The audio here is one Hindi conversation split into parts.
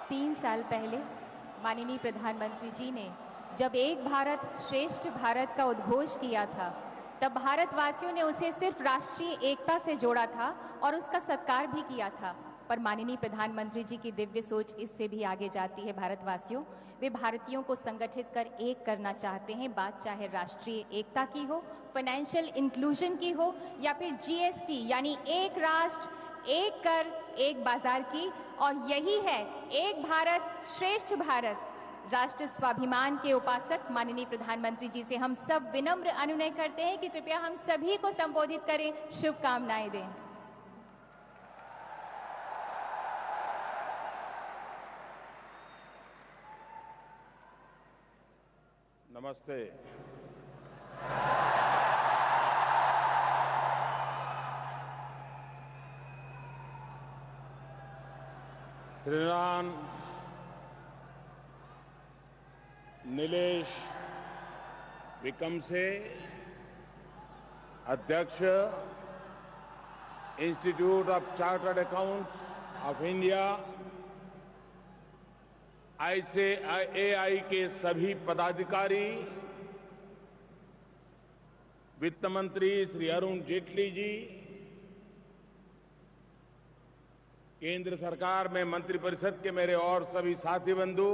3 साल पहले माननीय प्रधानमंत्री जी ने जब एक भारत श्रेष्ठ भारत का उद्घोष किया था, तब भारतवासियों ने उसे सिर्फ राष्ट्रीय एकता से जोड़ा था और उसका सत्कार भी किया था। पर माननीय प्रधानमंत्री जी की दिव्य सोच इससे भी आगे जाती है। भारतवासियों, वे भारतीयों को संगठित कर एक करना चाहते हैं। बात चाहे राष्ट्रीय एकता की हो, फाइनेंशियल इंक्लूजन की हो, या फिर जीएसटी यानी एक राष्ट्र एक कर एक बाजार की। और यही है एक भारत श्रेष्ठ भारत। राष्ट्र स्वाभिमान के उपासक माननीय प्रधानमंत्री जी से हम सब विनम्र अनुनय करते हैं कि कृपया हम सभी को संबोधित करें, शुभकामनाएं दें। नमस्ते। श्रीमान नीलेश विकमसे, अध्यक्ष institute of chartered accounts of India, ICAI के सभी पदाधिकारी, वित्त मंत्री श्री अरुण जेटली जी, केंद्र सरकार में मंत्रिपरिषद के मेरे और सभी साथी बंधु,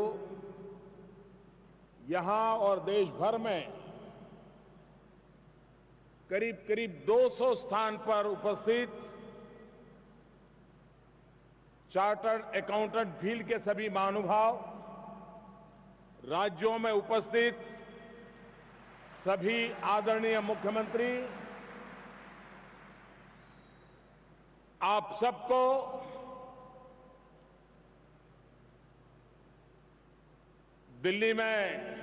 यहां और देश भर में करीब करीब 200 स्थान पर उपस्थित चार्टर्ड अकाउंटेंट फील्ड के सभी महानुभाव, राज्यों में उपस्थित सभी आदरणीय मुख्यमंत्री, आप सबको दिल्ली में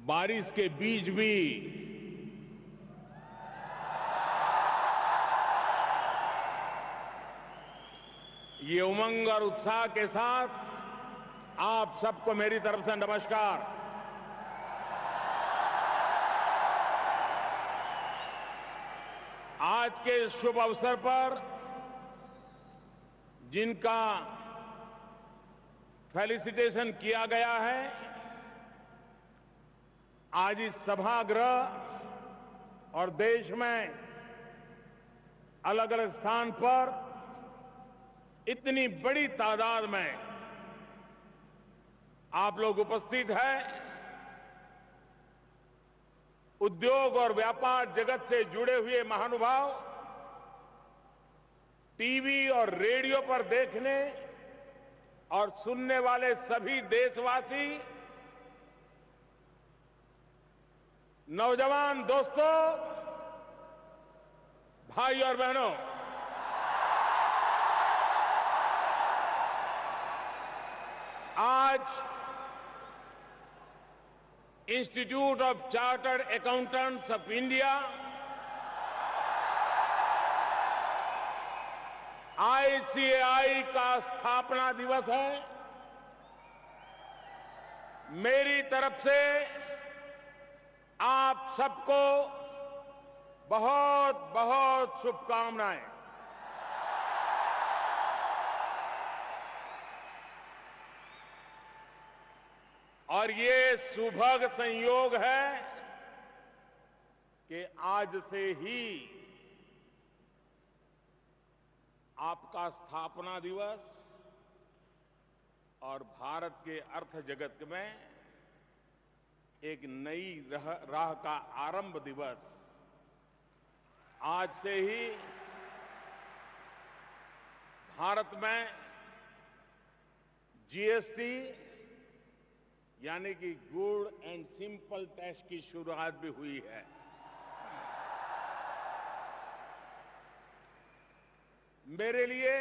बारिश के बीच भी ये उमंग और उत्साह के साथ आप सबको मेरी तरफ से नमस्कार। आज के इस शुभ अवसर पर जिनका फेलिसिटेशन किया गया है, आज इस सभागृह और देश में अलग अलग स्थान पर इतनी बड़ी तादाद में आप लोग उपस्थित हैं। उद्योग और व्यापार जगत से जुड़े हुए महानुभाव, टीवी और रेडियो पर देखने और सुनने वाले सभी देशवासी, नौजवान दोस्तों, भाई और बहनों, आज institute of chartered accountants of India ICAI का स्थापना दिवस है। मेरी तरफ से आप सबको बहुत बहुत शुभकामनाएं। और ये सुभग संयोग है कि आज से ही आपका स्थापना दिवस और भारत के अर्थ जगत में एक नई राह का आरंभ दिवस आज से ही भारत में जीएसटी यानी कि गुड एंड सिंपल टैक्स की शुरुआत भी हुई है। मेरे लिए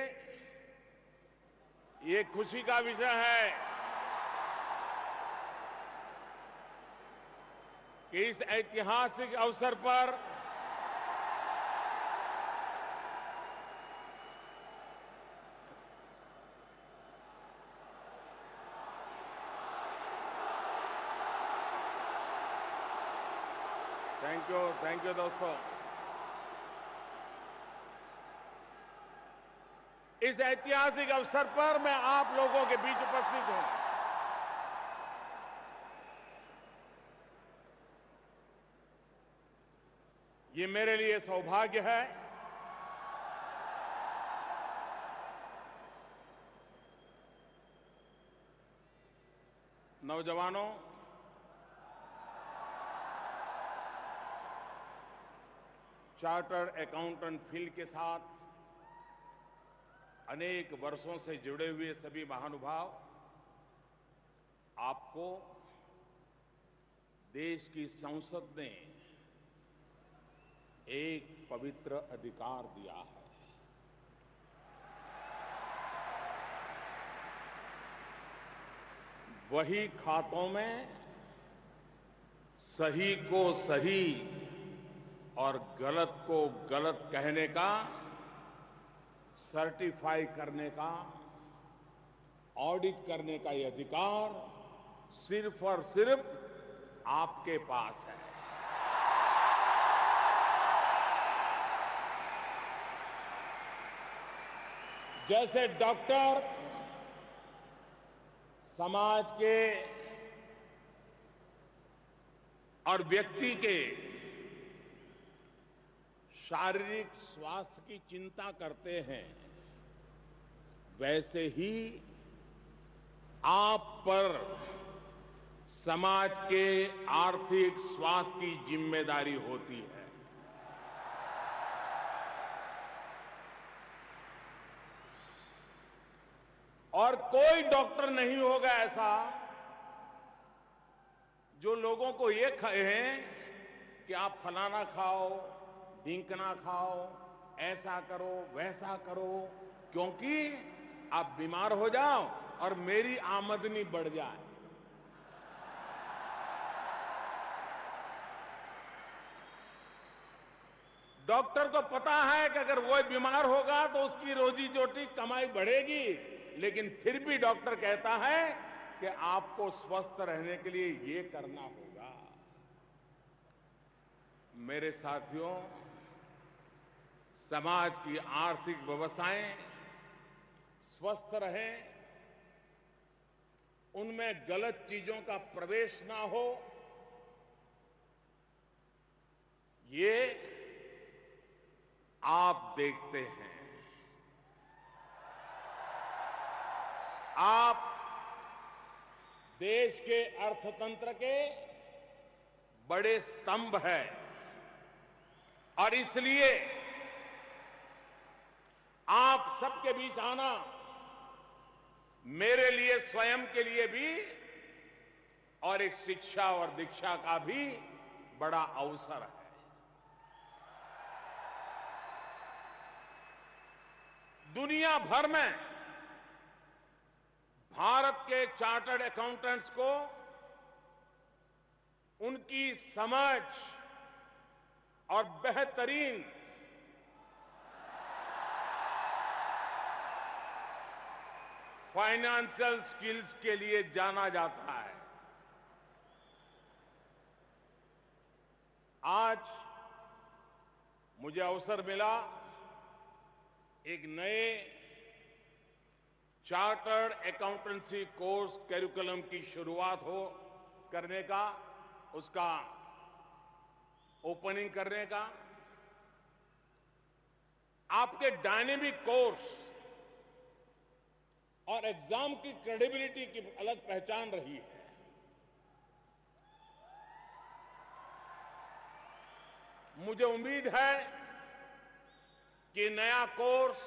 ये खुशी का विषय है कि इस ऐतिहासिक अवसर पर थैंक यू दोस्तों। इस ऐतिहासिक अवसर पर मैं आप लोगों के बीच उपस्थित हूं। ये मेरे लिए सौभाग्य है नौजवानों, चार्टर्ड अकाउंटेंट फील्ड के साथ अनेक वर्षों से जुड़े हुए सभी महानुभाव, आपको देश की संसद ने एक पवित्र अधिकार दिया है। वही खातों में सही को सही और गलत को गलत कहने का, सर्टिफाई करने का, ऑडिट करने का ये अधिकार सिर्फ और सिर्फ आपके पास है। जैसे डॉक्टर समाज के और व्यक्ति के शारीरिक स्वास्थ्य की चिंता करते हैं, वैसे ही आप पर समाज के आर्थिक स्वास्थ्य की जिम्मेदारी होती है। और कोई डॉक्टर नहीं होगा ऐसा जो लोगों को ये कहे कि आप फलाना खाओ, ढिंकना खाओ, ऐसा करो, वैसा करो, क्योंकि आप बीमार हो जाओ और मेरी आमदनी बढ़ जाए। डॉक्टर को पता है कि अगर वो बीमार होगा तो उसकी रोजी रोटी कमाई बढ़ेगी, लेकिन फिर भी डॉक्टर कहता है कि आपको स्वस्थ रहने के लिए ये करना होगा। मेरे साथियों, समाज की आर्थिक व्यवस्थाएं स्वस्थ रहे, उनमें गलत चीजों का प्रवेश ना हो, ये आप देखते हैं। आप देश के अर्थतंत्र के बड़े स्तंभ हैं और इसलिए आप सबके बीच आना मेरे लिए स्वयं के लिए भी और एक शिक्षा और दीक्षा का भी बड़ा अवसर है। दुनिया भर में भारत के चार्टर्ड अकाउंटेंट्स को उनकी समझ और बेहतरीन फाइनेंशियल स्किल्स के लिए जाना जाता है। आज मुझे अवसर मिला एक नए चार्टर्ड अकाउंटेंसी कोर्स करिकुलम की शुरुआत करने का, उसका ओपनिंग करने का। आपके डायनेमिक कोर्स और एग्जाम की क्रेडिबिलिटी की अलग पहचान रही है। मुझे उम्मीद है कि नया कोर्स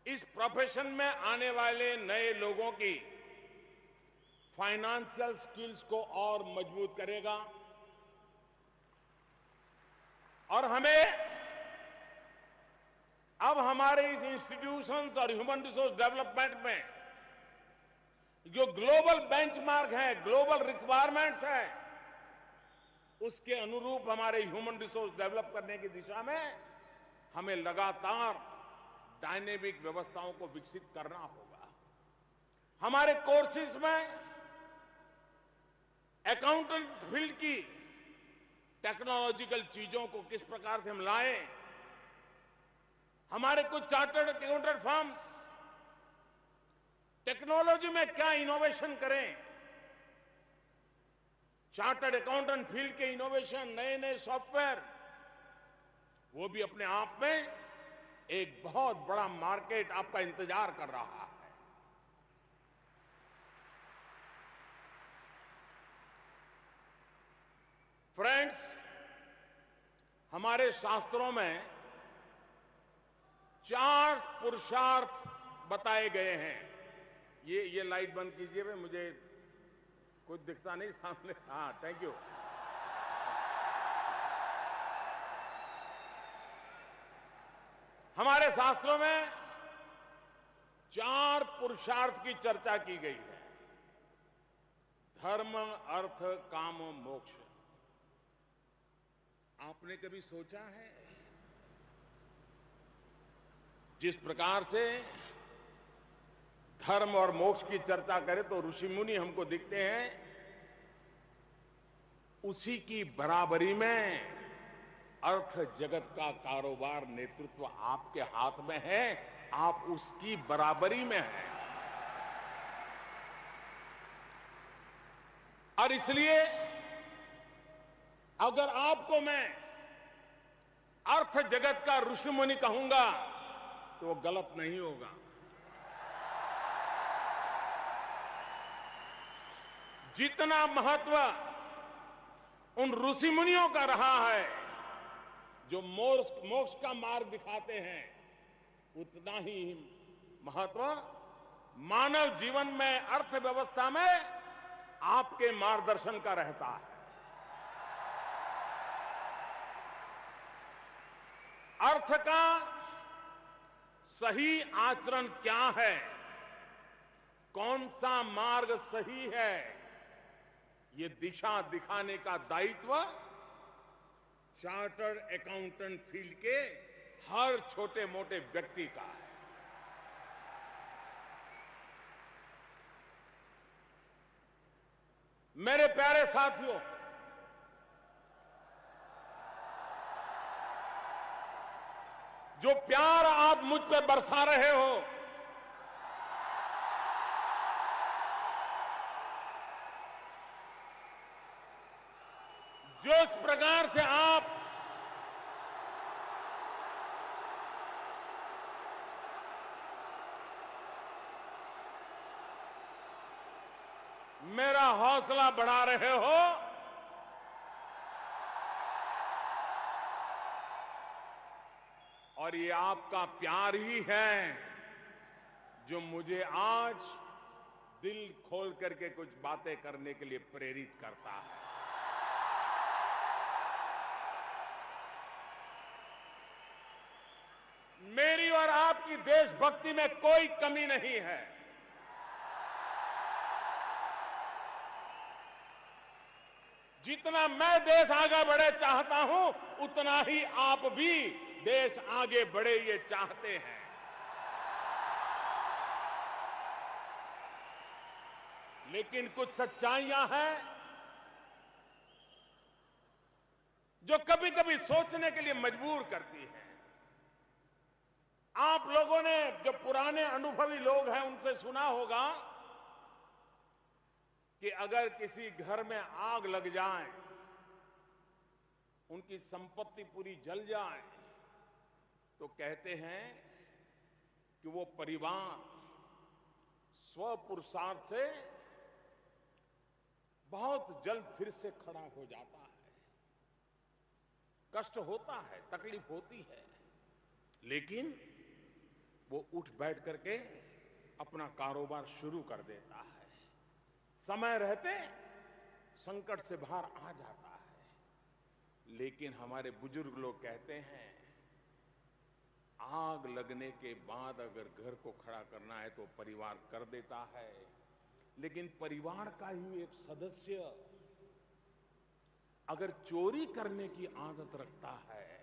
इस प्रोफेशन में आने वाले नए लोगों की फाइनेंशियल स्किल्स को और मजबूत करेगा और हमें अब हमारे इस इंस्टीट्यूशंस और ह्यूमन रिसोर्स डेवलपमेंट में जो ग्लोबल बेंचमार्क है, ग्लोबल रिक्वायरमेंट्स है, उसके अनुरूप हमारे ह्यूमन रिसोर्स डेवलप करने की दिशा में हमें लगातार डायनेमिक व्यवस्थाओं को विकसित करना होगा। हमारे कोर्सेज में अकाउंटेंट फील्ड की टेक्नोलॉजिकल चीजों को किस प्रकार से हम लाएं, हमारे कुछ चार्टर्ड अकाउंटेंट फर्म्स टेक्नोलॉजी में क्या इनोवेशन करें, चार्टर्ड अकाउंटेंट फील्ड के इनोवेशन, नए नए सॉफ्टवेयर, वो भी अपने आप में एक बहुत बड़ा मार्केट आपका इंतजार कर रहा है। फ्रेंड्स, हमारे शास्त्रों में 4 पुरुषार्थ बताए गए हैं। ये लाइट बंद कीजिए भाई, मुझे कुछ दिखता नहीं सामने। हाँ, थैंक यू। हमारे शास्त्रों में 4 पुरुषार्थ की चर्चा की गई है। धर्म, अर्थ, काम, मोक्ष। आपने कभी सोचा है जिस प्रकार से धर्म और मोक्ष की चर्चा करें तो ऋषि मुनि हमको दिखते हैं, उसी की बराबरी में अर्थ जगत का कारोबार, नेतृत्व आपके हाथ में है, आप उसकी बराबरी में हैं। और इसलिए अगर आपको मैं अर्थ जगत का ऋषि मुनि कहूंगा तो वो गलत नहीं होगा। जितना महत्व उन ऋषि मुनियों का रहा है जो मोक्ष का मार्ग दिखाते हैं, उतना ही महत्व मानव जीवन में, अर्थव्यवस्था में आपके मार्गदर्शन का रहता है। अर्थ का सही आचरण क्या है, कौन सा मार्ग सही है, ये दिशा दिखाने का दायित्व चार्टर्ड अकाउंटेंट फील्ड के हर छोटे मोटे व्यक्ति का है। मेरे प्यारे साथियों, जो प्यार आप मुझ पे बरसा रहे हो, जो इस प्रकार से आप मेरा हौसला बढ़ा रहे हो, और ये आपका प्यार ही है जो मुझे आज दिल खोल करके कुछ बातें करने के लिए प्रेरित करता है। मेरी और आपकी देशभक्ति में कोई कमी नहीं है। जितना मैं देश आगे बढ़े चाहता हूं, उतना ही आप भी देश आगे बढ़े ये चाहते हैं। लेकिन कुछ सच्चाइयां हैं जो कभी कभी सोचने के लिए मजबूर करती हैं। आप लोगों ने, जो पुराने अनुभवी लोग हैं, उनसे सुना होगा कि अगर किसी घर में आग लग जाए, उनकी संपत्ति पूरी जल जाए, तो कहते हैं कि वो परिवार स्वपुरुषार्थ से बहुत जल्द फिर से खड़ा हो जाता है। कष्ट होता है, तकलीफ होती है, लेकिन वो उठ बैठ करके अपना कारोबार शुरू कर देता है। समय रहते संकट से बाहर आ जाता है। लेकिन हमारे बुजुर्ग लोग कहते हैं, आग लगने के बाद अगर घर को खड़ा करना है तो परिवार कर देता है, लेकिन परिवार का ही एक सदस्य अगर चोरी करने की आदत रखता है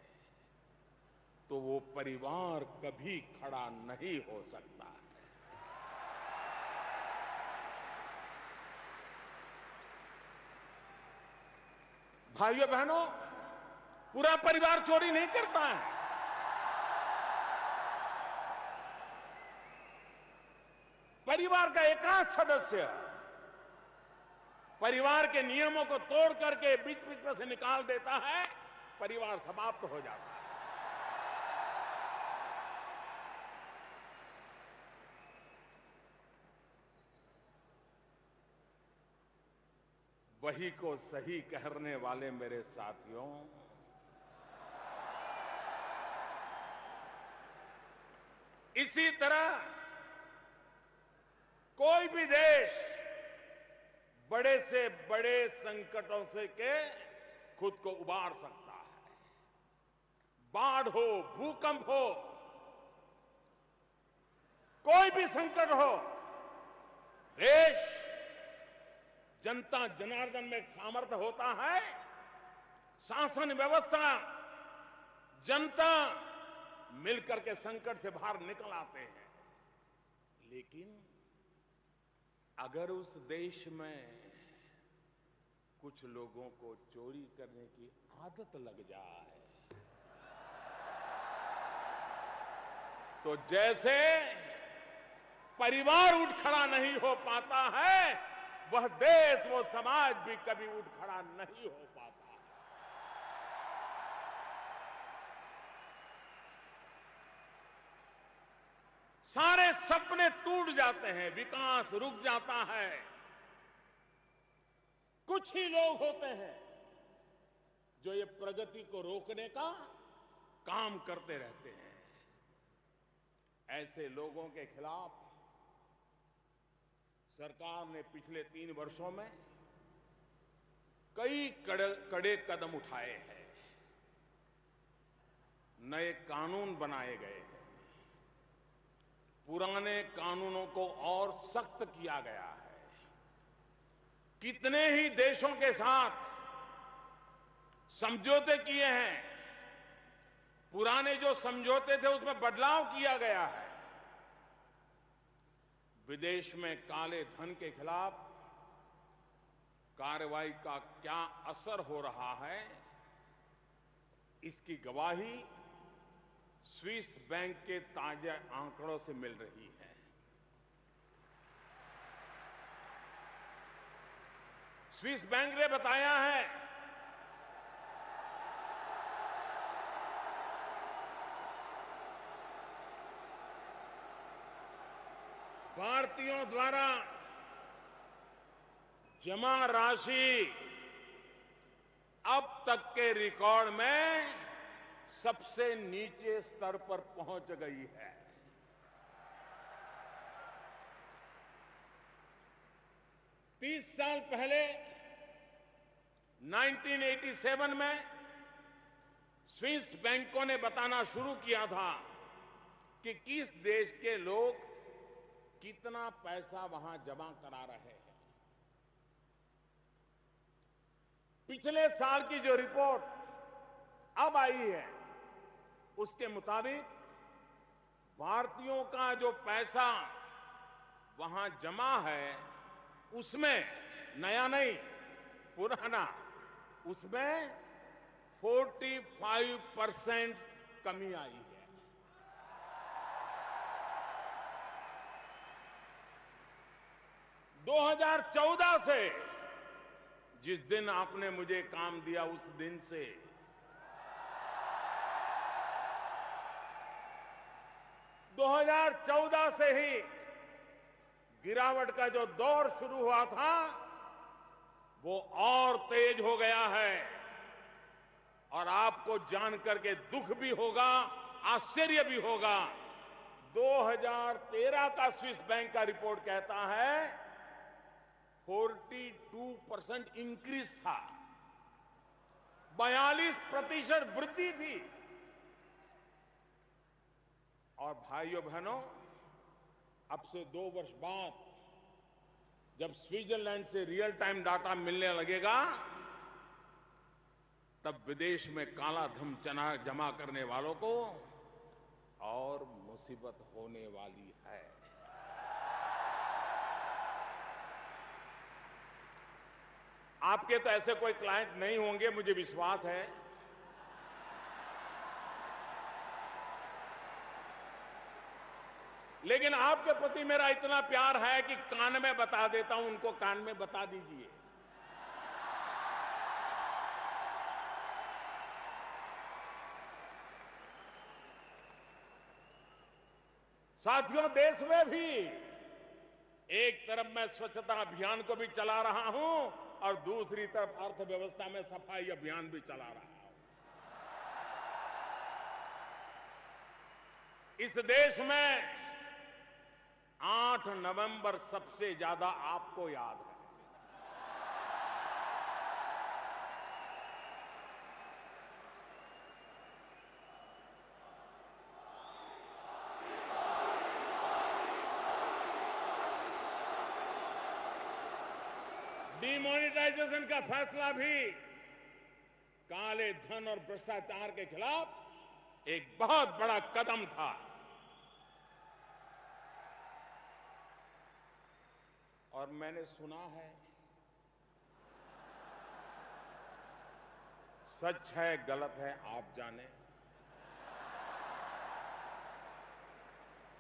तो वो परिवार कभी खड़ा नहीं हो सकता है। भाइयों बहनों, पूरा परिवार चोरी नहीं करता है। परिवार का एकाध सदस्य परिवार के नियमों को तोड़ करके बीच बीच में से निकाल देता है, परिवार समाप्त हो जाता है। वही को सही कहने वाले मेरे साथियों, इसी तरह कोई भी देश बड़े से बड़े संकटों से के खुद को उबार सकता है। बाढ़ हो, भूकंप हो, कोई भी संकट हो, देश जनता जनार्दन में एक सामर्थ्य होता है। शासन व्यवस्था, जनता मिलकर के संकट से बाहर निकल आते हैं। लेकिन अगर उस देश में कुछ लोगों को चोरी करने की आदत लग जाए, तो जैसे परिवार उठ खड़ा नहीं हो पाता है, वह देश, वो समाज भी कभी उठ खड़ा नहीं हो पाता। सारे सपने टूट जाते हैं, विकास रुक जाता है। कुछ ही लोग होते हैं जो ये प्रगति को रोकने का काम करते रहते हैं। ऐसे लोगों के खिलाफ सरकार ने पिछले 3 वर्षों में कई कड़े कदम उठाए हैं। नए कानून बनाए गए हैं, पुराने कानूनों को और सख्त किया गया है। कितने ही देशों के साथ समझौते किए हैं, पुराने जो समझौते थे उसमें बदलाव किया गया है। विदेश में काले धन के खिलाफ कार्रवाई का क्या असर हो रहा है, इसकी गवाही स्विस बैंक के ताजा आंकड़ों से मिल रही है। स्विस बैंक ने बताया है भारतीयों द्वारा जमा राशि अब तक के रिकॉर्ड में सबसे नीचे स्तर पर पहुंच गई है। तीस साल पहले 1987 में स्विस बैंकों ने बताना शुरू किया था कि किस देश के लोग कितना पैसा वहां जमा करा रहे हैं। पिछले साल की जो रिपोर्ट अब आई है, उसके मुताबिक भारतीयों का जो पैसा वहां जमा है, उसमें नया नहीं, पुराना, उसमें 45% कमी आई है। दो 2014 से, जिस दिन आपने मुझे काम दिया, उस दिन से 2014 से ही गिरावट का जो दौर शुरू हुआ था, वो और तेज हो गया है। और आपको जानकर के दुख भी होगा, आश्चर्य भी होगा। 2013 का स्विस बैंक का रिपोर्ट कहता है 42% इंक्रीज था, 42% वृद्धि थी। और भाइयों बहनों, अब से 2 वर्ष बाद जब स्विट्जरलैंड से रियल टाइम डाटा मिलने लगेगा, तब विदेश में काला धन जमा करने वालों को और मुसीबत होने वाली है। आपके तो ऐसे कोई क्लाइंट नहीं होंगे, मुझे विश्वास है। लेकिन आपके प्रति मेरा इतना प्यार है कि कान में बता देता हूं, उनको कान में बता दीजिए। साथियों, देश में भी एक तरफ मैं स्वच्छता अभियान को भी चला रहा हूं और दूसरी तरफ अर्थव्यवस्था में सफाई अभियान भी चला रहा हूं। इस देश में 8 नवंबर सबसे ज्यादा आपको याद है। डिमोनेटाइजेशन का फैसला भी काले धन और भ्रष्टाचार के खिलाफ एक बहुत बड़ा कदम था। और मैंने सुना है, सच है गलत है आप जाने,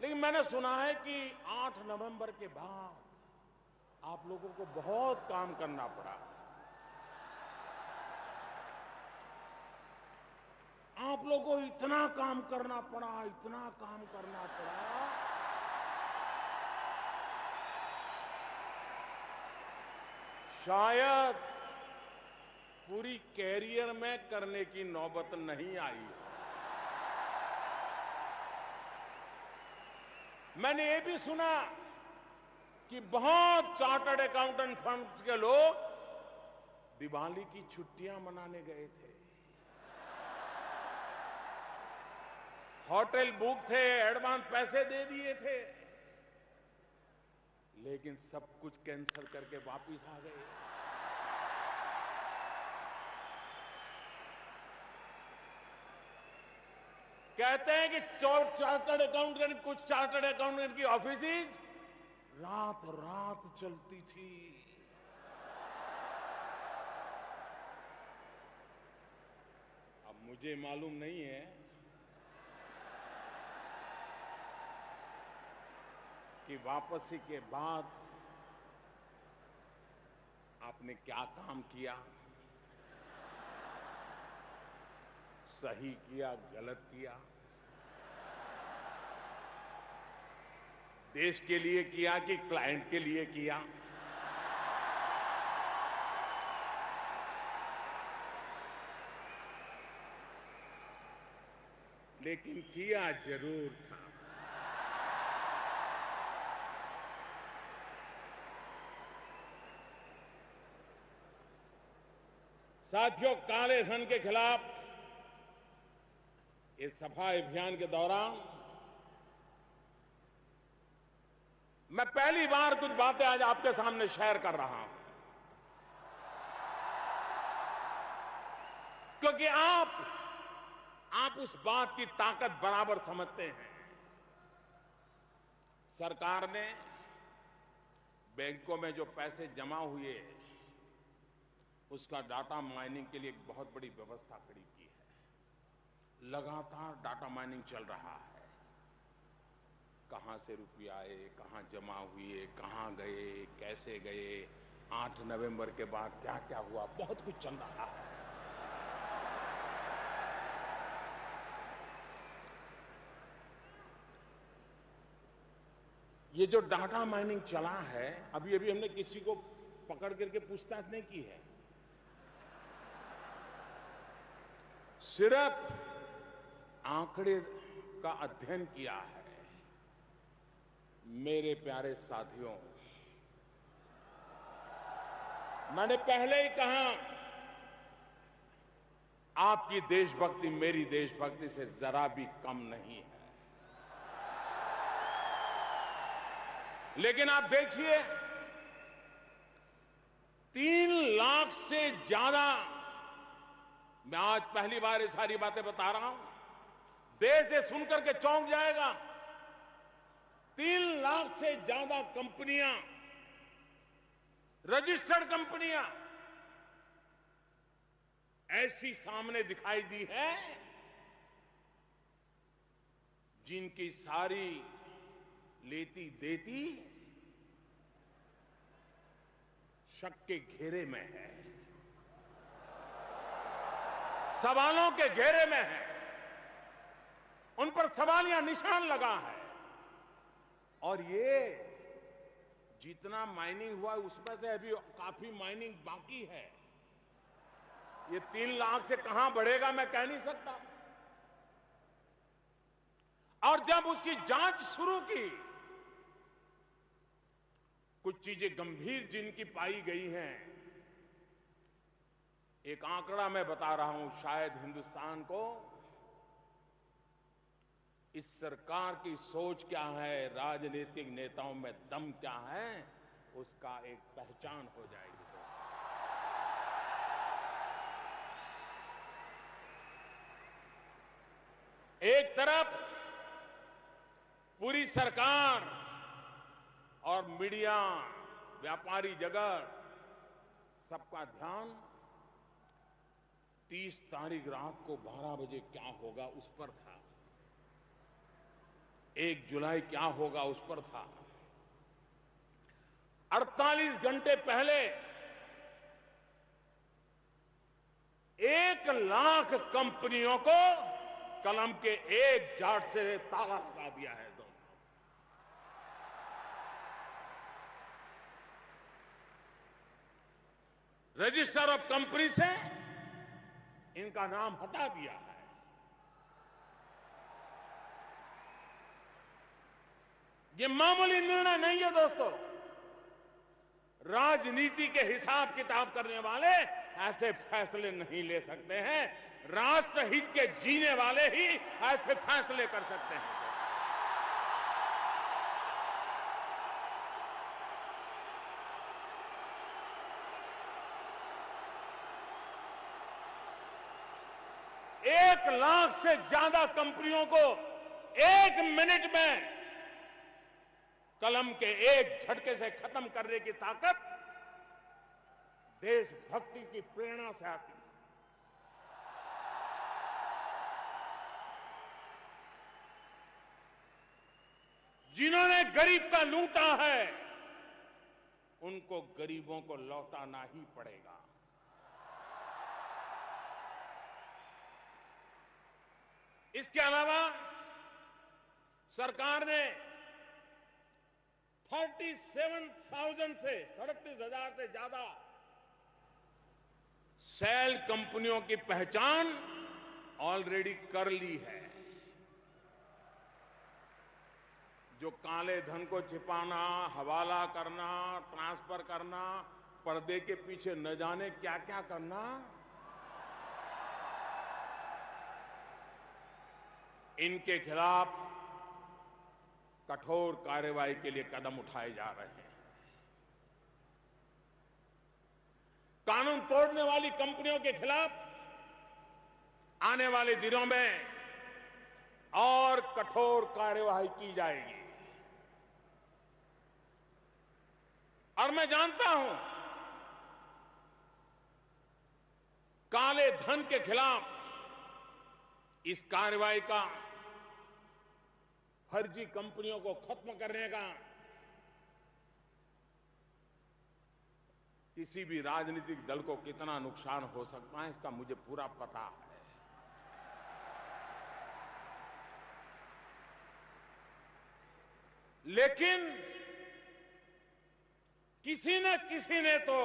लेकिन मैंने सुना है कि 8 नवंबर के बाद आप लोगों को बहुत काम करना पड़ा। आप लोगों को इतना काम करना पड़ा, इतना काम करना पड़ा, शायद पूरी कैरियर में करने की नौबत नहीं आई। मैंने ये भी सुना कि बहुत चार्टर्ड अकाउंटेंट फर्म्स के लोग दिवाली की छुट्टियां मनाने गए थे, होटल बुक थे, एडवांस पैसे दे दिए थे, लेकिन सब कुछ कैंसिल करके वापस आ गए। कहते हैं कि चार्टर्ड अकाउंटेंट, कुछ चार्टर्ड अकाउंटेंट की ऑफिसेज रात रात चलती थी। अब मुझे मालूम नहीं है कि वापसी के बाद आपने क्या काम किया, सही किया, गलत किया, देश के लिए किया कि क्लाइंट के लिए किया। लेकिन किया जरूर था। साथियों, काले धन के खिलाफ इस सफाई अभियान के दौरान मैं पहली बार कुछ बातें आज आपके सामने शेयर कर रहा हूं, क्योंकि आप उस बात की ताकत बराबर समझते हैं। सरकार ने बैंकों में जो पैसे जमा हुए उसका डाटा माइनिंग के लिए एक बहुत बड़ी व्यवस्था खड़ी की है। लगातार डाटा माइनिंग चल रहा है, कहां से रुपये आए, कहां जमा हुए, कहां गए, कैसे गए, 8 नवंबर के बाद क्या क्या हुआ, बहुत कुछ चल रहा है। ये जो डाटा माइनिंग चला है, अभी अभी हमने किसी को पकड़ करके पूछताछ नहीं की है, सिर्फ आंकड़े का अध्ययन किया है। मेरे प्यारे साथियों, मैंने पहले ही कहा, आपकी देशभक्ति मेरी देशभक्ति से जरा भी कम नहीं है। लेकिन आप देखिए, 3 लाख से ज्यादा, मैं आज पहली बार ये सारी बातें बता रहा हूं, देश ये सुनकर के चौंक जाएगा। 3 लाख से ज्यादा कंपनियां, रजिस्टर्ड कंपनियां ऐसी सामने दिखाई दी है जिनकी सारी लेती देती शक के घेरे में है, सवालों के घेरे में है, उन पर सवालिया निशान लगा है। और ये जितना माइनिंग हुआ उसमें से अभी काफी माइनिंग बाकी है। ये 3 लाख से कहां बढ़ेगा मैं कह नहीं सकता। और जब उसकी जांच शुरू की, कुछ चीजें गंभीर जिनकी पाई गई हैं। एक आंकड़ा मैं बता रहा हूं, शायद हिंदुस्तान को इस सरकार की सोच क्या है, राजनीतिक नेताओं में दम क्या है, उसका एक पहचान हो जाएगी। एक तरफ पूरी सरकार और मीडिया, व्यापारी जगत, सबका ध्यान 30 तारीख रात को 12 बजे क्या होगा उस पर था, 1 जुलाई क्या होगा उस पर था। 48 घंटे पहले 1 लाख कंपनियों को कलम के एक जाट से ताला लगा दिया है। दोस्तों, रजिस्टर ऑफ कंपनी से इनका नाम हटा दिया है। ये मामूली निर्णय नहीं है दोस्तों। राजनीति के हिसाब किताब करने वाले ऐसे फैसले नहीं ले सकते हैं। राष्ट्रहित के जीने वाले ही ऐसे फैसले कर सकते हैं। एक लाख से ज्यादा कंपनियों को 1 मिनट में कलम के एक झटके से खत्म करने की ताकत देशभक्ति की प्रेरणा से आती है। जिन्होंने गरीब का लूटा है, उनको गरीबों को लौटाना ही पड़ेगा। इसके अलावा सरकार ने 37,000 से 37,000 से ज्यादा सेल कंपनियों की पहचान ऑलरेडी कर ली है। जो काले धन को छिपाना, हवाला करना, ट्रांसफर करना, पर्दे के पीछे न जाने क्या क्या करना, इनके खिलाफ कठोर कार्रवाई के लिए कदम उठाए जा रहे हैं। कानून तोड़ने वाली कंपनियों के खिलाफ आने वाले दिनों में और कठोर कार्रवाई की जाएगी। और मैं जानता हूं, काले धन के खिलाफ इस कार्रवाई का, फर्जी कंपनियों को खत्म करने का किसी भी राजनीतिक दल को कितना नुकसान हो सकता है, इसका मुझे पूरा पता है। लेकिन किसी न किसी ने तो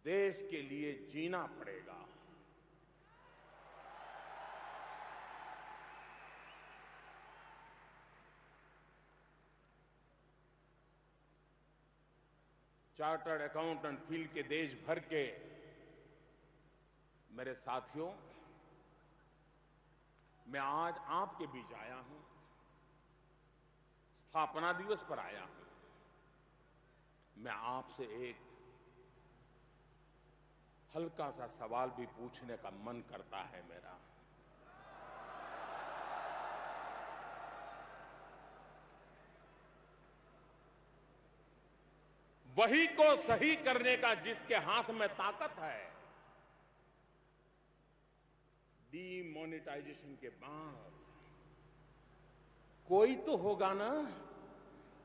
देश के लिए जीना पड़ेगा। चार्टर्ड अकाउंटेंट फील्ड के देश भर के मेरे साथियों, मैं आज आपके बीच आया हूं, स्थापना दिवस पर आया हूं। मैं आपसे एक हल्का सा सवाल भी पूछने का मन करता है मेरा। वही को सही करने का जिसके हाथ में ताकत है, डीमोनेटाइजेशन के बाद कोई तो होगा ना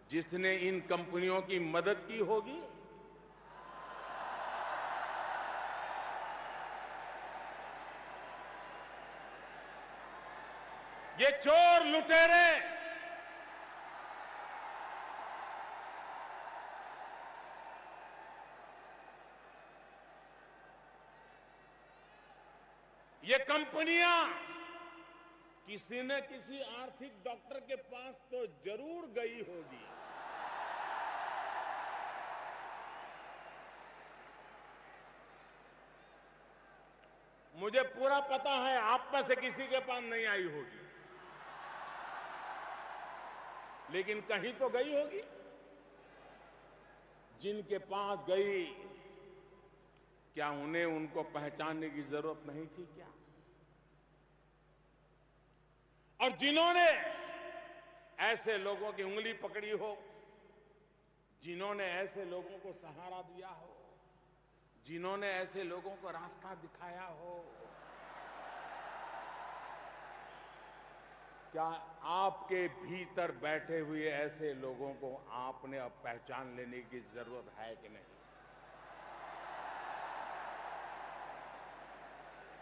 जिसने इन कंपनियों की मदद की होगी। ये चोर लुटेरे ये कंपनियां किसी न किसी आर्थिक डॉक्टर के पास तो जरूर गई होगी। मुझे पूरा पता है आप में से किसी के पास नहीं आई होगी, लेकिन कहीं तो गई होगी। जिनके पास गई, क्या उन्हें उनको पहचानने की जरूरत नहीं थी क्या? और जिन्होंने ऐसे लोगों की उंगली पकड़ी हो, जिन्होंने ऐसे लोगों को सहारा दिया हो, जिन्होंने ऐसे लोगों को रास्ता दिखाया हो, क्या आपके भीतर बैठे हुए ऐसे लोगों को आपने अब पहचान लेने की जरूरत है कि नहीं?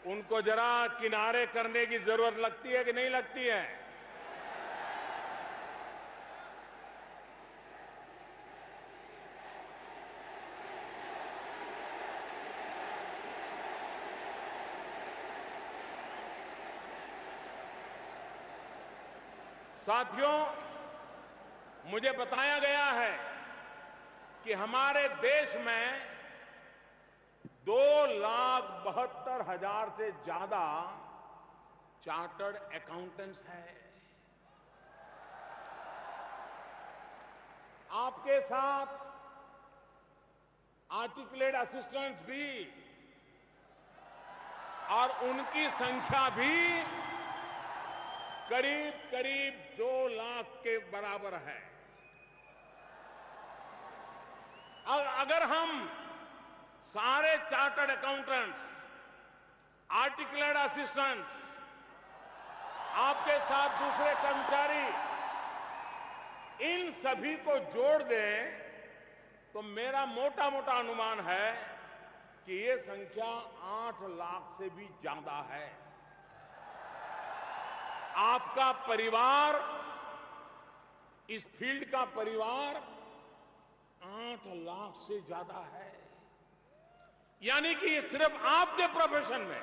उनको जरा किनारे करने की जरूरत लगती है कि नहीं लगती है? साथियों, मुझे बताया गया है कि हमारे देश में 2,72,000 से ज्यादा चार्टर्ड अकाउंटेंट्स हैं। आपके साथ आर्टिकुलेट असिस्टेंट्स भी, और उनकी संख्या भी करीब करीब 2 लाख के बराबर है। और अगर हम सारे चार्टर्ड अकाउंटेंट्स, आर्टिकुलेट असिस्टेंट्स, आपके साथ दूसरे कर्मचारी, इन सभी को जोड़ दें तो मेरा मोटा मोटा अनुमान है कि ये संख्या 8 लाख से भी ज्यादा है। आपका परिवार, इस फील्ड का परिवार 8 लाख से ज्यादा है। यानी कि ये सिर्फ आपके प्रोफेशन में।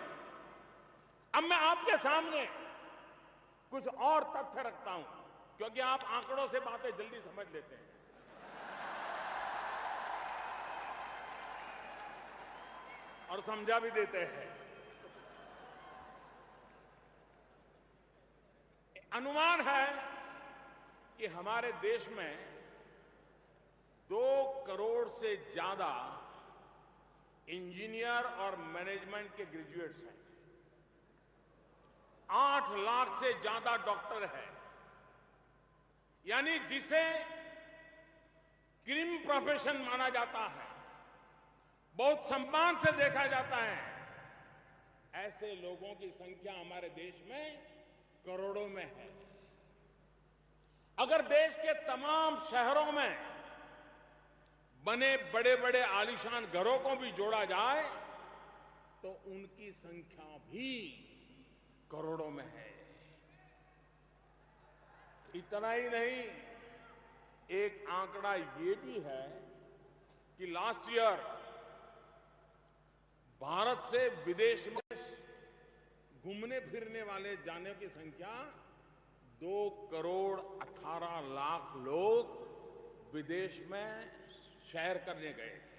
अब मैं आपके सामने कुछ और तथ्य रखता हूं, क्योंकि आप आंकड़ों से बातें जल्दी समझ लेते हैं। और समझा भी देते हैं। अनुमान है कि हमारे देश में 2 करोड़ से ज्यादा इंजीनियर और मैनेजमेंट के ग्रेजुएट्स हैं। 8 लाख से ज्यादा डॉक्टर हैं। यानी जिसे क्रीम प्रोफेशन माना जाता है, बहुत सम्मान से देखा जाता है, ऐसे लोगों की संख्या हमारे देश में करोड़ों में है। अगर देश के तमाम शहरों में बने बड़े बड़े आलीशान घरों को भी जोड़ा जाए तो उनकी संख्या भी करोड़ों में है। इतना ही नहीं, एक आंकड़ा ये भी है कि लास्ट ईयर भारत से विदेश में घूमने फिरने वाले जाने की संख्या 2 करोड़ 18 लाख लोग विदेश में सैर करने गए थे।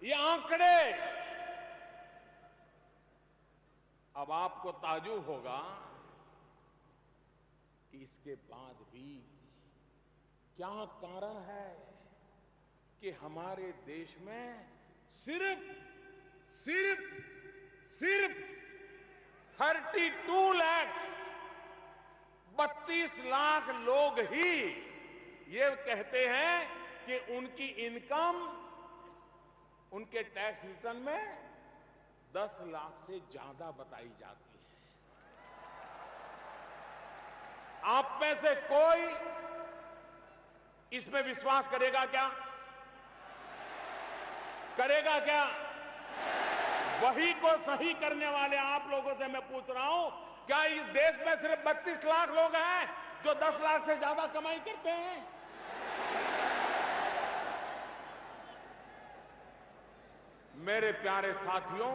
ये आंकड़े, अब आपको ताज्जुब होगा कि इसके बाद भी क्या कारण है कि हमारे देश में सिर्फ 32 लाख 32 लाख लोग ही ये कहते हैं कि उनकी इनकम उनके टैक्स रिटर्न में 10 लाख से ज्यादा बताई जाती है। आप में से कोई इसमें विश्वास करेगा क्या? करेगा क्या? वही को सही करने वाले आप लोगों से मैं पूछ रहा हूं, क्या इस देश में सिर्फ 32 लाख लोग हैं जो 10 लाख से ज्यादा कमाई करते हैं? मेरे प्यारे साथियों,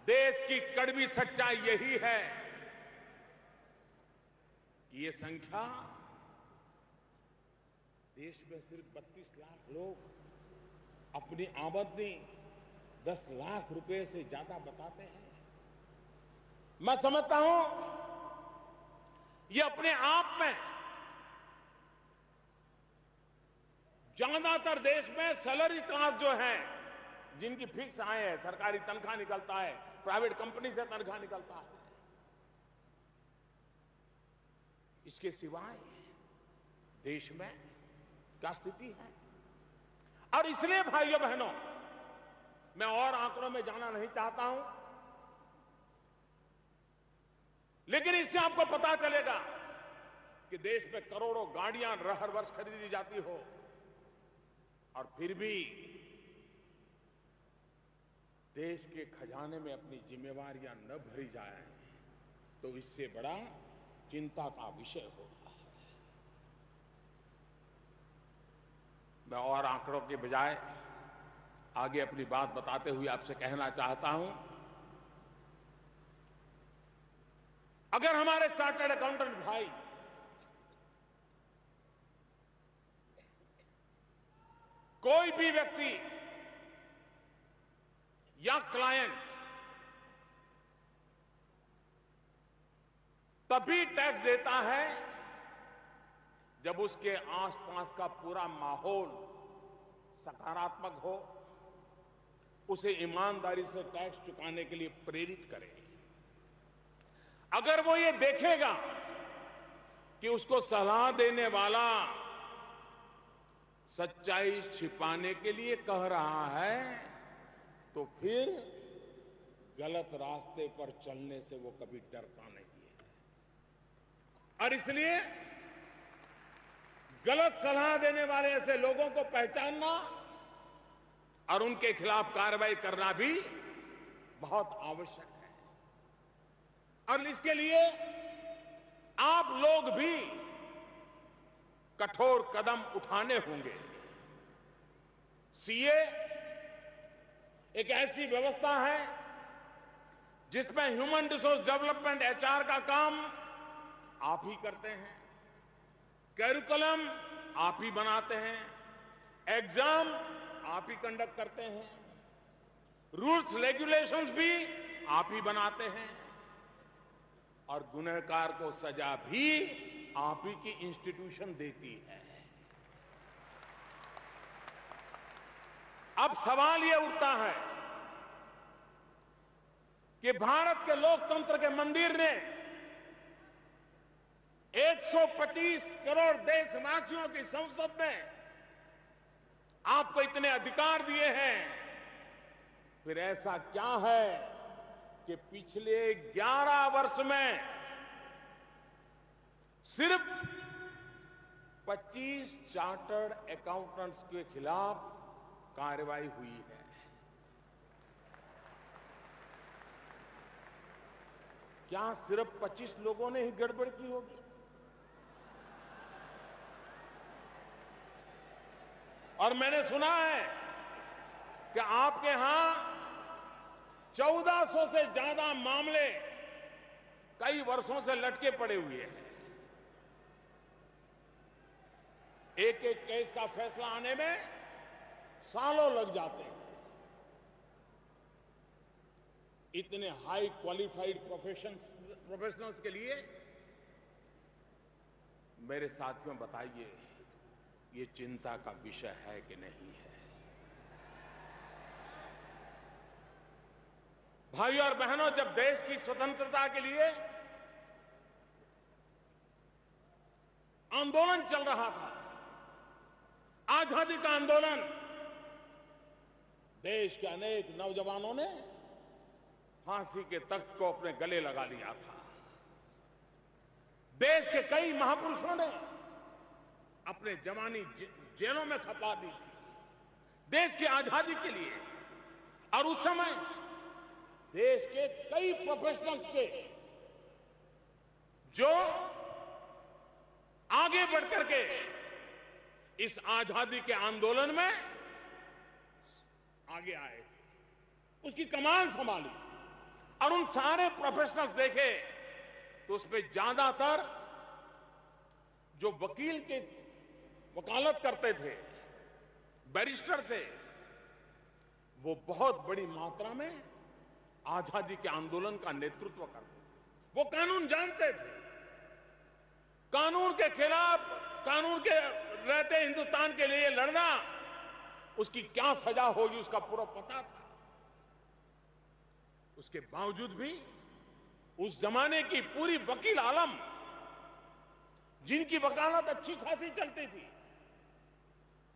देश की कड़वी सच्चाई यही है कि ये संख्या देश में सिर्फ 32 लाख लोग अपनी आमदनी 10 लाख रुपए से ज्यादा बताते हैं। मैं समझता हूं ये अपने आप में ज्यादातर देश में सैलरी कास्ट जो है, जिनकी फिक्स आय है, सरकारी तनख्वाह निकलता है, प्राइवेट कंपनी से तनख्वाह निकलता है, इसके सिवाय देश में क्या स्थिति है? और इसलिए भाइयों बहनों, मैं और आंकड़ों में जाना नहीं चाहता हूं, लेकिन इससे आपको पता चलेगा कि देश में करोड़ों गाड़ियां हर वर्ष खरीदी जाती हो और फिर भी देश के खजाने में अपनी जिम्मेवारियां न भरी जाए, तो इससे बड़ा चिंता का विषय होगा। मैं और आंकड़ों के बजाय आगे अपनी बात बताते हुए आपसे कहना चाहता हूं, अगर हमारे चार्टर्ड अकाउंटेंट भाई कोई भी व्यक्ति या क्लाइंट तभी टैक्स देता है जब उसके आसपास का पूरा माहौल सकारात्मक हो, उसे ईमानदारी से टैक्स चुकाने के लिए प्रेरित करे। अगर वो ये देखेगा कि उसको सलाह देने वाला सच्चाई छिपाने के लिए कह रहा है, तो फिर गलत रास्ते पर चलने से वो कभी डरता नहीं है। और इसलिए गलत सलाह देने वाले ऐसे लोगों को पहचानना और उनके खिलाफ कार्रवाई करना भी बहुत आवश्यक है। और इसके लिए आप लोग भी कठोर कदम उठाने होंगे। सीए एक ऐसी व्यवस्था है जिसमें ह्यूमन रिसोर्स डेवलपमेंट एचआर का काम आप ही करते हैं, कैरिकुलम आप ही बनाते हैं, एग्जाम आप ही कंडक्ट करते हैं, रूल्स रेगुलेशंस भी आप ही बनाते हैं और गुनहगार को सजा भी आप ही की इंस्टीट्यूशन देती है। अब सवाल यह उठता है कि भारत के लोकतंत्र के मंदिर ने 125 करोड़ देशवासियों की संसद ने आपको इतने अधिकार दिए हैं, फिर ऐसा क्या है कि पिछले 11 वर्ष में सिर्फ 25 चार्टर्ड अकाउंटेंट्स के खिलाफ कार्रवाई हुई है? क्या सिर्फ 25 लोगों ने ही गड़बड़ की होगी? और मैंने सुना है कि आपके यहां 1400 से ज्यादा मामले कई वर्षों से लटके पड़े हुए हैं। एक एक केस का फैसला आने में सालों लग जाते हैं। इतने हाई क्वालिफाइड प्रोफेशनल्स के लिए मेरे साथियों बताइए, ये चिंता का विषय है कि नहीं है? भाइयों और बहनों, जब देश की स्वतंत्रता के लिए आंदोलन चल रहा था, आजादी का आंदोलन, देश के अनेक नौजवानों ने फांसी के तख्त को अपने गले लगा लिया था। देश के कई महापुरुषों ने अपने जवानी जेलों में खपा दी थी देश की आजादी के लिए। और उस समय देश के कई प्रोफेशनल्स के जो आगे बढ़कर के इस आजादी के आंदोलन में आगे आए थे, उसकी कमान संभाली थी। और उन सारे प्रोफेशनल्स देखे तो उसमें ज्यादातर जो वकील के वकालत करते थे, बैरिस्टर थे, वो बहुत बड़ी मात्रा में आजादी के आंदोलन का नेतृत्व करते थे। वो कानून जानते थे, कानून के खिलाफ, कानून के रहते हिंदुस्तान के लिए लड़ना, उसकी क्या सजा होगी उसका पूरा पता था। उसके बावजूद भी उस जमाने की पूरी वकील आलम, जिनकी वकालत अच्छी खासी चलती थी,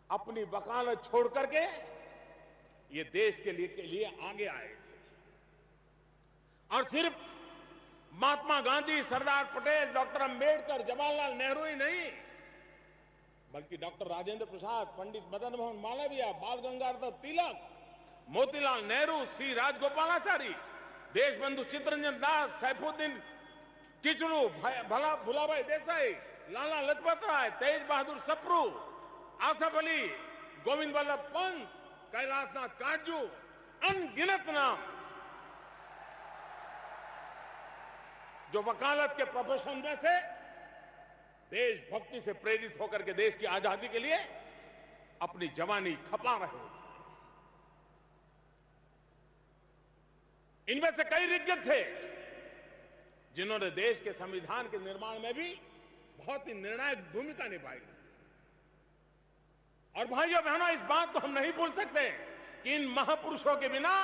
अपनी वकालत छोड़ करके ये देश के लिए आगे आए थे। और सिर्फ महात्मा गांधी, सरदार पटेल, डॉक्टर अंबेडकर, जवाहरलाल नेहरू ही नहीं, बल्कि डॉक्टर राजेंद्र प्रसाद, पंडित मदन मोहन मालवीय, बाल गंगाधर तिलक, मोतीलाल नेहरू, सी राजगोपालाचारी, देशबंधु चित्तरंजन दास, सैफुद्दीन किचलू, भुलाभाई देसाई, लाला लजपत राय, तेज बहादुर सप्रू, आसफ अली, गोविंद वल्लभ पंत, कैलाशनाथ काटजू, अनगिनत नाम जो वकालत के प्रोफेशन में से देशभक्ति से प्रेरित होकर के देश की आजादी के लिए अपनी जवानी खपा रहे थे। इनमें से कई दिग्गज थे जिन्होंने देश के संविधान के निर्माण में भी बहुत ही निर्णायक भूमिका निभाई थी। और भाइयों बहनों, इस बात को हम नहीं भूल सकते कि इन महापुरुषों के बिना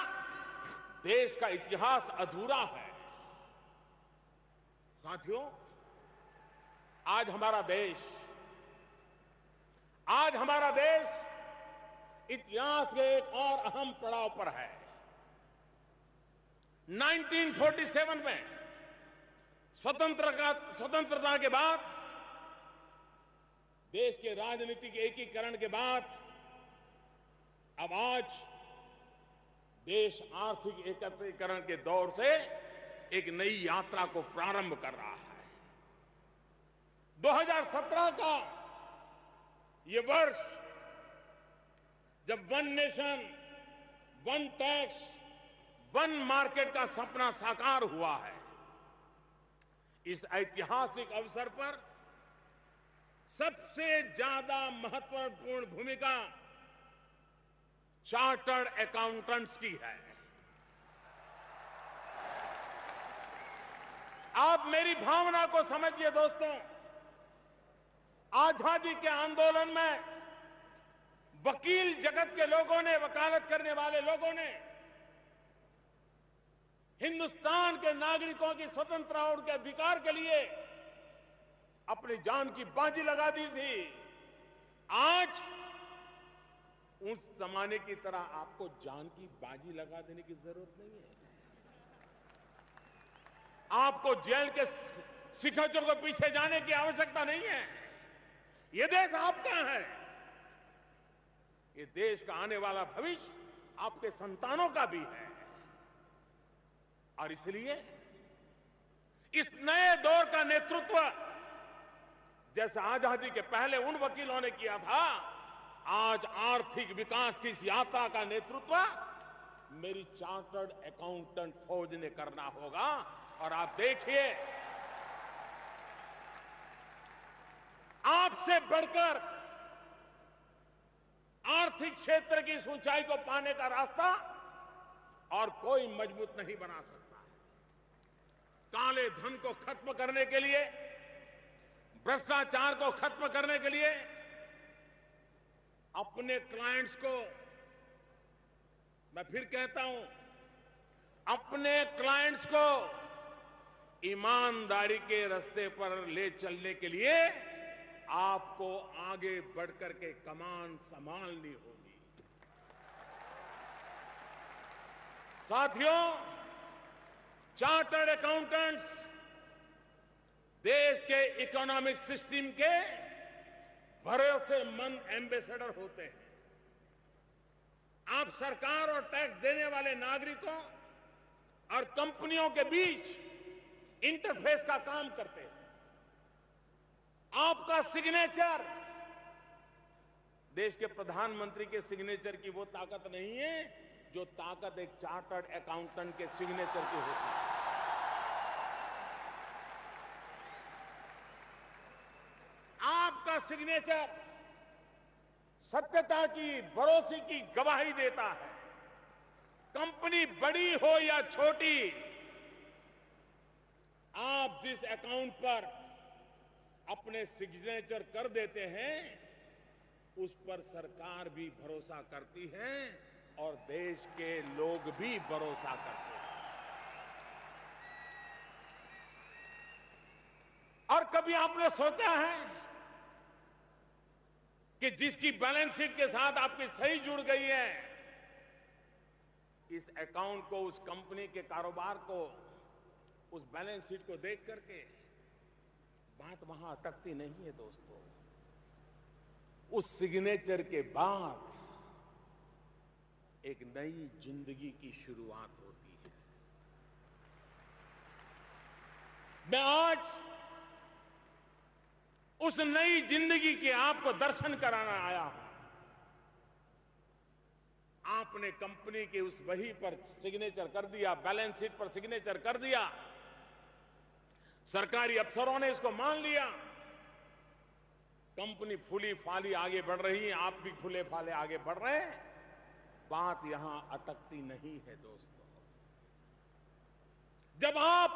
देश का इतिहास अधूरा है। साथियों, आज हमारा देश इतिहास के एक और अहम पड़ाव पर है। 1947 में स्वतंत्रता के बाद, देश के राजनीतिक एकीकरण के बाद, अब आज देश आर्थिक एकत्रीकरण के दौर से एक नई यात्रा को प्रारंभ कर रहा है। 2017 का ये वर्ष, जब one nation, one tax, one market का सपना साकार हुआ है, इस ऐतिहासिक अवसर पर सबसे ज्यादा महत्वपूर्ण भूमिका चार्टर्ड अकाउंटेंट्स की है। आप मेरी भावना को समझिए दोस्तों, आजादी के आंदोलन में वकील जगत के लोगों ने, वकालत करने वाले लोगों ने हिंदुस्तान के नागरिकों की स्वतंत्रता और के अधिकार के लिए अपनी जान की बाजी लगा दी थी। आज उस जमाने की तरह आपको जान की बाजी लगा देने की जरूरत नहीं है। आपको जेल के शिकंजों के पीछे जाने की आवश्यकता नहीं है। यह देश आपका है। ये देश का आने वाला भविष्य आपके संतानों का भी है। और इसलिए इस नए दौर का नेतृत्व जैसे आजादी के पहले उन वकीलों ने किया था, आज आर्थिक विकास की इस यात्रा का नेतृत्व मेरी चार्टर्ड अकाउंटेंट फौज ने करना होगा। और आप देखिए, आपसे बढ़कर आर्थिक क्षेत्र की इस ऊंचाई को पाने का रास्ता और कोई मजबूत नहीं बना सकता। काले धन को खत्म करने के लिए, भ्रष्टाचार को खत्म करने के लिए, अपने क्लाइंट्स को, मैं फिर कहता हूं, अपने क्लाइंट्स को ईमानदारी के रास्ते पर ले चलने के लिए आपको आगे बढ़कर के कमान संभालनी होगी। साथियों, चार्टर्ड अकाउंटेंट्स देश के इकोनॉमिक सिस्टम के भरोसेमंद एम्बेसडर होते हैं। आप सरकार और टैक्स देने वाले नागरिकों और कंपनियों के बीच इंटरफेस का काम करते हैं। आपका सिग्नेचर देश के प्रधानमंत्री के सिग्नेचर की वो ताकत नहीं है जो ताकत एक चार्टर्ड अकाउंटेंट के सिग्नेचर की होती है। आपका सिग्नेचर सत्यता की, भरोसे की गवाही देता है। कंपनी बड़ी हो या छोटी, आप जिस अकाउंट पर अपने सिग्नेचर कर देते हैं उस पर सरकार भी भरोसा करती है और देश के लोग भी भरोसा करते हैं। और कभी आपने सोचा है कि जिसकी बैलेंस शीट के साथ आपकी सही जुड़ गई है, इस अकाउंट को, उस कंपनी के कारोबार को, उस बैलेंस शीट को देख करके बात वहां अटकती नहीं है दोस्तों। उस सिग्नेचर के बाद एक नई जिंदगी की शुरुआत होती है। मैं आज उस नई जिंदगी के आपको दर्शन कराना आया हूं। आपने कंपनी की उस वही पर सिग्नेचर कर दिया, बैलेंस शीट पर सिग्नेचर कर दिया, सरकारी अफसरों ने इसको मान लिया, कंपनी फूली फाली आगे बढ़ रही है, आप भी फूले फाले आगे बढ़ रहे हैं। बात यहां अटकती नहीं है दोस्तों। जब आप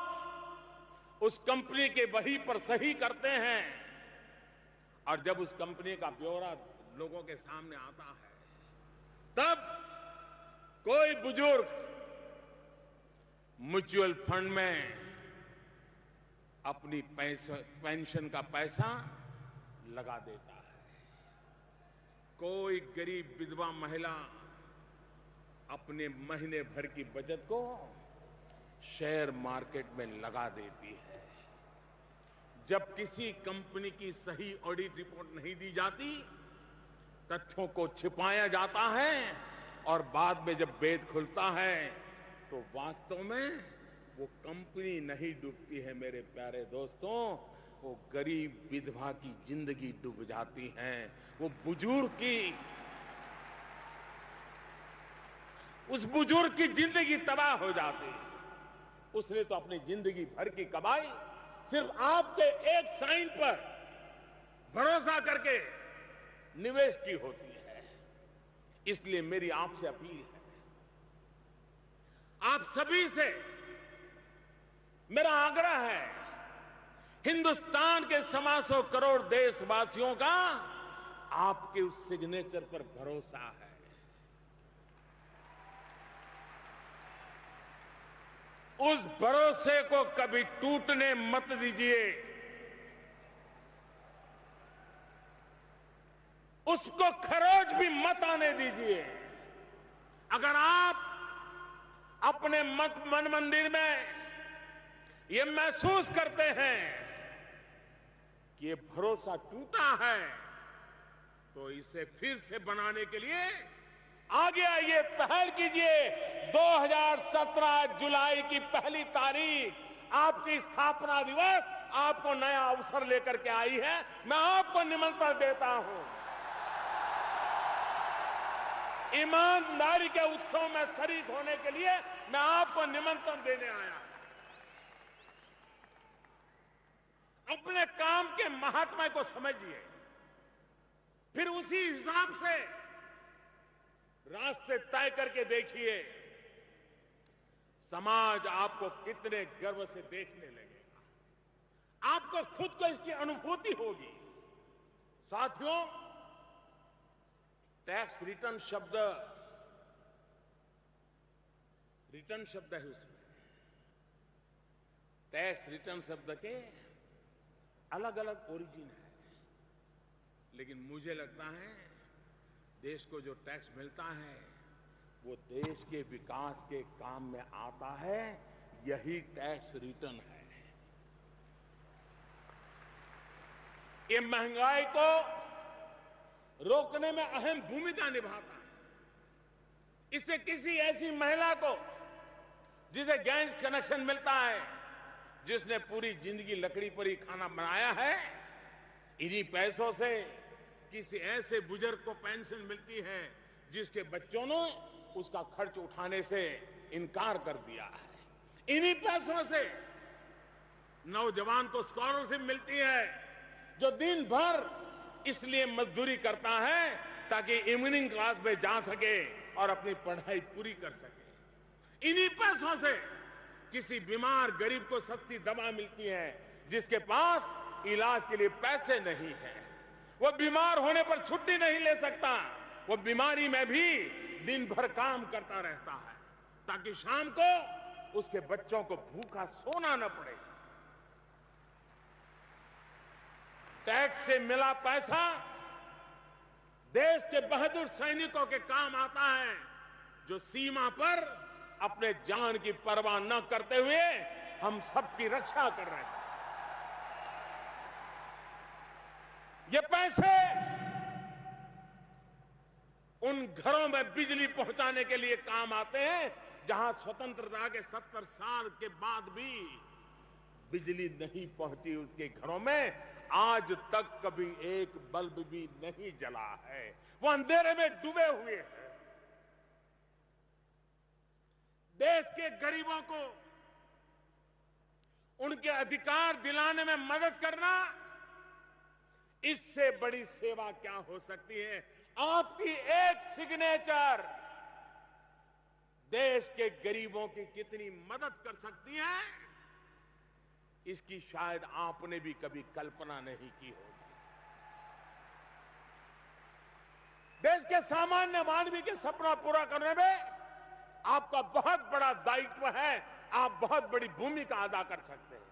उस कंपनी के वही पर सही करते हैं और जब उस कंपनी का ब्यौरा लोगों के सामने आता है, तब कोई बुजुर्ग म्यूचुअल फंड में अपनी पेंशन का पैसा लगा देता है, कोई गरीब विधवा महिला अपने महीने भर की बचत को शेयर मार्केट में लगा देती है। जब किसी कंपनी की सही ऑडिट रिपोर्ट नहीं दी जाती, तथ्यों को छिपाया जाता है और बाद में जब भेद खुलता है तो वास्तव में वो कंपनी नहीं डूबती है मेरे प्यारे दोस्तों, वो गरीब विधवा की जिंदगी डूब जाती है, वो बुजुर्ग की, उस बुजुर्ग की जिंदगी तबाह हो जाती है। उसने तो अपनी जिंदगी भर की कमाई सिर्फ आपके एक साइन पर भरोसा करके निवेश की होती है। इसलिए मेरी आपसे अपील है, आप सभी से मेरा आग्रह है, हिंदुस्तान के 1.25 करोड़ देशवासियों का आपके उस सिग्नेचर पर भरोसा है। उस भरोसे को कभी टूटने मत दीजिए, उसको खरोच भी मत आने दीजिए। अगर आप अपने मन मंदिर में ये महसूस करते हैं कि ये भरोसा टूटा है, तो इसे फिर से बनाने के लिए आगे आइए, पहल कीजिए। 2017 जुलाई की पहली तारीख आपकी स्थापना दिवस आपको नया अवसर लेकर के आई है। मैं आपको निमंत्रण देता हूं, ईमानदारी के उत्सव में शरीक होने के लिए मैं आपको निमंत्रण देने आया। अपने काम के महात्मा को समझिए, फिर उसी हिसाब से रास्ते तय करके देखिए, समाज आपको कितने गर्व से देखने लगेगा, आपको खुद को इसकी अनुभूति होगी। साथियों, टैक्स रिटर्न शब्द है, उसमें टैक्स रिटर्न शब्द के अलग अलग ओरिजिन है, लेकिन मुझे लगता है देश को जो टैक्स मिलता है वो देश के विकास के काम में आता है, यही टैक्स रिटर्न है। ये महंगाई को रोकने में अहम भूमिका निभाता है। इससे किसी ऐसी महिला को जिसे गैस कनेक्शन मिलता है, जिसने पूरी जिंदगी लकड़ी पर ही खाना बनाया है, इन्हीं पैसों से किसी ऐसे बुजुर्ग को पेंशन मिलती है जिसके बच्चों ने उसका खर्च उठाने से इनकार कर दिया है। इन्हीं पैसों से नौजवान को स्कॉलरशिप मिलती है जो दिन भर इसलिए मजदूरी करता है ताकि इवनिंग क्लास में जा सके और अपनी पढ़ाई पूरी कर सके। इन्हीं पैसों से किसी बीमार गरीब को सस्ती दवा मिलती है जिसके पास इलाज के लिए पैसे नहीं है। वो बीमार होने पर छुट्टी नहीं ले सकता, वो बीमारी में भी दिन भर काम करता रहता है ताकि शाम को उसके बच्चों को भूखा सोना न पड़े। टैक्स से मिला पैसा देश के बहादुर सैनिकों के काम आता है जो सीमा पर अपने जान की परवाह न करते हुए हम सबकी रक्षा कर रहे हैं। ये पैसे उन घरों में बिजली पहुंचाने के लिए काम आते हैं जहां स्वतंत्रता के 70 साल के बाद भी बिजली नहीं पहुंची उसके घरों में। आज तक कभी एक बल्ब भी नहीं जला है, वो अंधेरे में डूबे हुए हैं। देश के गरीबों को उनके अधिकार दिलाने में मदद करना, इससे बड़ी सेवा क्या हो सकती है। आपकी एक सिग्नेचर देश के गरीबों की कितनी मदद कर सकती है, इसकी शायद आपने भी कभी कल्पना नहीं की होगी। देश के सामान्य मानवी के सपना पूरा करने में आपका बहुत बड़ा दायित्व है, आप बहुत बड़ी भूमिका अदा कर सकते हैं।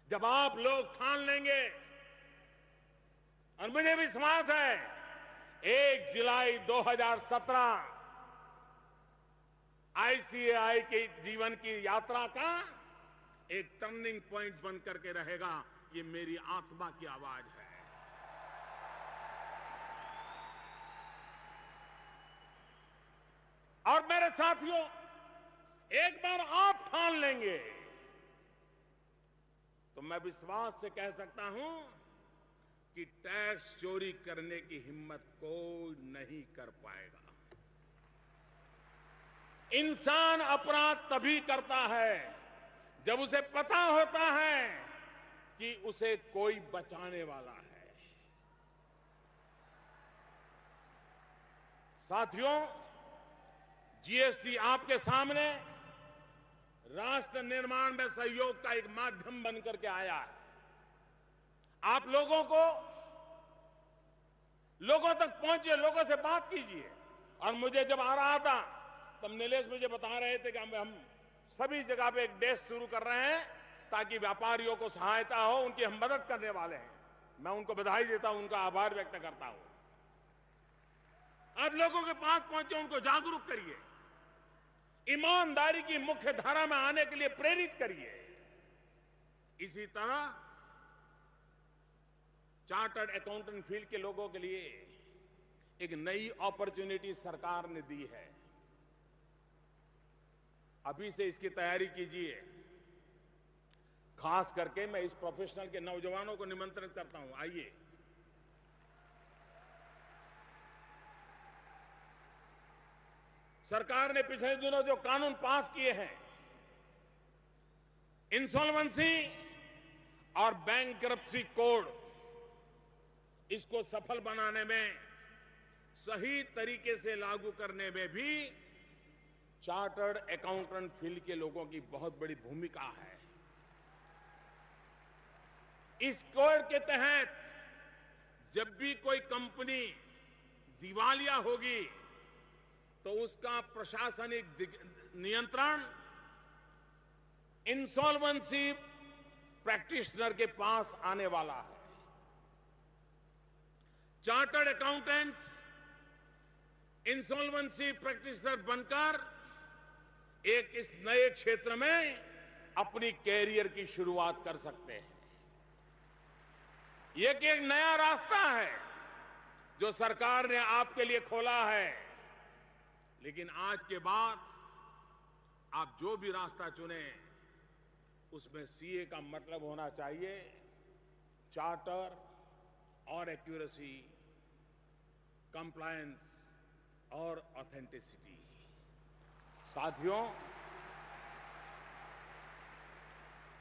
जब आप लोग ठान लेंगे, और मुझे विश्वास है 1 जुलाई 2017 आईसीएआई के जीवन की यात्रा का एक टर्निंग पॉइंट बन करके रहेगा, ये मेरी आत्मा की आवाज है। और मेरे साथियों, एक बार आप ठान लेंगे तो मैं विश्वास से कह सकता हूं कि टैक्स चोरी करने की हिम्मत कोई नहीं कर पाएगा। इंसान अपराध तभी करता है जब उसे पता होता है कि उसे कोई बचाने वाला है। साथियों, जीएसटी आपके सामने राष्ट्र निर्माण में सहयोग का एक माध्यम बनकर के आया है। आप लोगों तक पहुंचिए, लोगों से बात कीजिए। और मुझे जब आ रहा था तब नीलेश मुझे बता रहे थे कि हम सभी जगह पे एक डेस्क शुरू कर रहे हैं ताकि व्यापारियों को सहायता हो, उनकी हम मदद करने वाले हैं। मैं उनको बधाई देता हूं, उनका आभार व्यक्त करता हूं। आप लोगों के पास पहुंचे, उनको जागरूक करिए, ईमानदारी की मुख्य धारा में आने के लिए प्रेरित करिए। इसी तरह चार्टर्ड अकाउंटेंट फील्ड के लोगों के लिए एक नई अपॉर्चुनिटी सरकार ने दी है। अभी से इसकी तैयारी कीजिए। खास करके मैं इस प्रोफेशनल के नौजवानों को निमंत्रित करता हूं, आइए। सरकार ने पिछले दिनों जो कानून पास किए हैं, इंसॉल्वेंसी और बैंकरप्सी कोड, इसको सफल बनाने में, सही तरीके से लागू करने में भी चार्टर्ड अकाउंटेंट फील्ड के लोगों की बहुत बड़ी भूमिका है। इस कोड के तहत जब भी कोई कंपनी दिवालिया होगी तो उसका प्रशासनिक नियंत्रण इंसॉल्वेंसी प्रैक्टिशनर के पास आने वाला है। चार्टर्ड अकाउंटेंट्स इंसॉल्वेंसी प्रैक्टिशनर बनकर एक इस नए क्षेत्र में अपनी कैरियर की शुरुआत कर सकते हैं। ये कि एक नया रास्ता है जो सरकार ने आपके लिए खोला है। लेकिन आज के बाद आप जो भी रास्ता चुने उसमें सीए का मतलब होना चाहिए चार्टर और एक्यूरेसी, कंप्लायंस और ऑथेंटिसिटी। साथियों,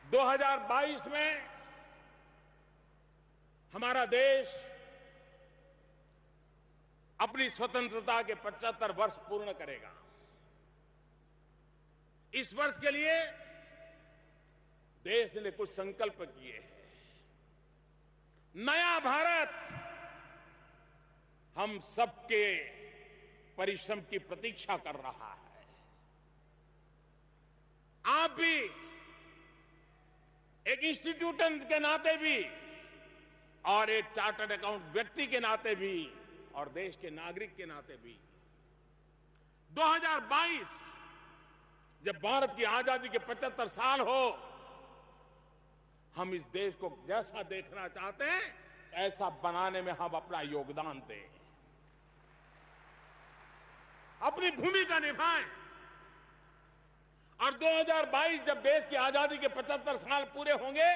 2022 में हमारा देश अपनी स्वतंत्रता के 75 वर्ष पूर्ण करेगा। इस वर्ष के लिए देश ने कुछ संकल्प किए हैं। नया भारत हम सबके परिश्रम की प्रतीक्षा कर रहा है। आप भी एक इंस्टीट्यूशन के नाते भी और एक चार्टर्ड अकाउंट व्यक्ति के नाते भी और देश के नागरिक के नाते भी 2022 जब भारत की आजादी के 75 साल हो, हम इस देश को जैसा देखना चाहते हैं ऐसा बनाने में हम अपना योगदान दें, अपनी भूमिका निभाएं। और 2022 जब देश की आजादी के 75 साल पूरे होंगे,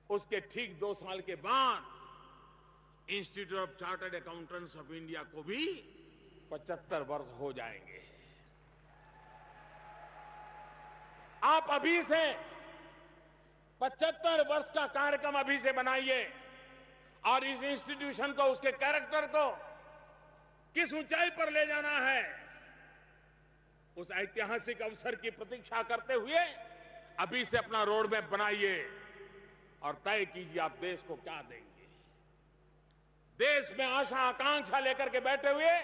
उसके ठीक 2 साल के बाद institute of chartered accountants of India को भी 75 वर्ष हो जाएंगे। आप अभी से 75 वर्ष का कार्यक्रम अभी से बनाइए और इस इंस्टीट्यूशन को, उसके कैरेक्टर को किस ऊंचाई पर ले जाना है, उस ऐतिहासिक अवसर की प्रतीक्षा करते हुए अभी से अपना रोड मैप बनाइए और तय कीजिए आप देश को क्या देंगे। देश में आशा आकांक्षा लेकर के बैठे हुए